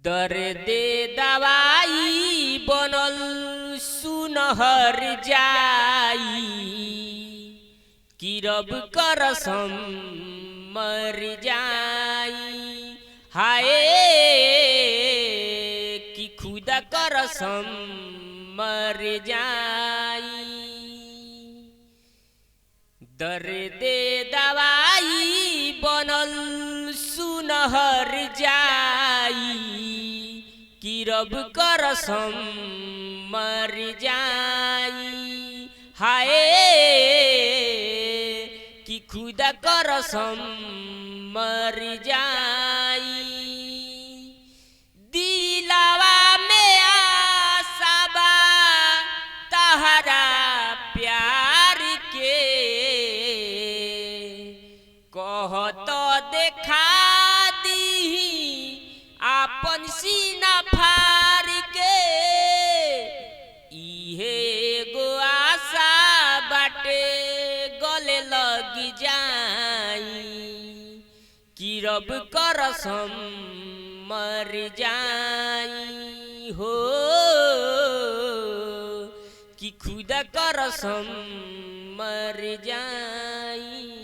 दर्दे दवाई बनल सुनहर जाई कि रब करसम मर जाई। हाय कि खुदा करसम मर जाई। दर्दे दवाई बनल सुनहर जाई कि रब करसम मर जाई। हाय कि खुदा करसम मर जाई। दिलवा में आशा बा तहरा प्यार के कहत देखा दी आपन सीना फार के। इहे गो आशा बाटे गले लग जाई कि रब करसम मर जाई। हो कि खुदा करसम मर जाई।